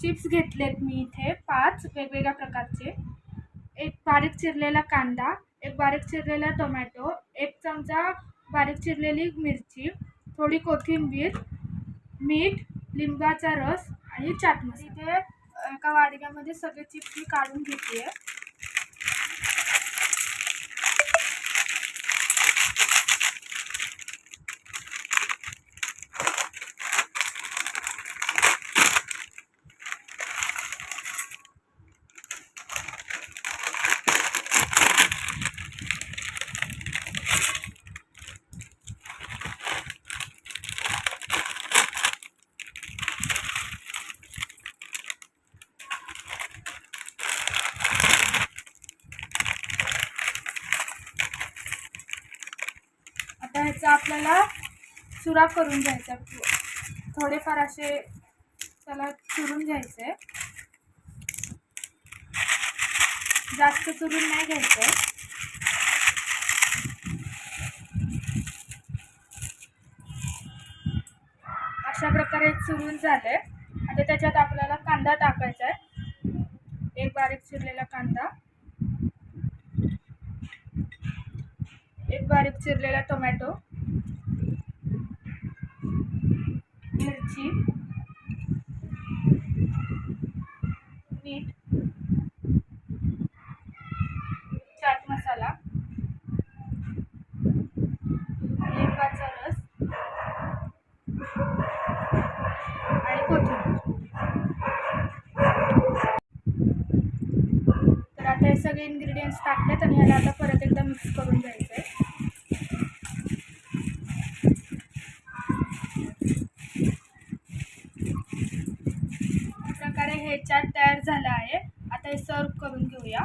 Chips घेतलेत मी इथे 5 वेगवेगळ्या प्रकारचे. एक बारीक चिरलेला कांदा, एक बारीक चिरलेला टोमॅटो, 1 चमचा बारीक चिरलेली मिरची, थोडी कोथिंबीर, मीठ, लिंबाचा रस आणि चाट मसाला. इथे एका वाडग्यामध्ये सगळे चिप्स मी काढून घेते. आता ह्याचा आपल्याला चुरा करून घ्यायचा. थोडेफार असे त्याला चुरून घ्यायचे, जास्त चुरून नाही घ्यायचं. अशा प्रकारे चुरून झाले. आता त्याच्यात आपल्याला कांदा टाकायचा आहे. एक बारीक चिरलेला कांदा, एक बारीक चिरलेला टोमॅटो, मिरची, मीठ, चाट मसाला, लिंबाचा रस आणि कोथिंबीर. तर आता हे सगळे इन्ग्रेडियंट्स टाकलेत आणि ह्याला आता परत एकदा मिक्स करून घ्यायचं आहे. प्रकारे हे चाट तयार झालं आहे. आता हे सर्व करून घेऊया.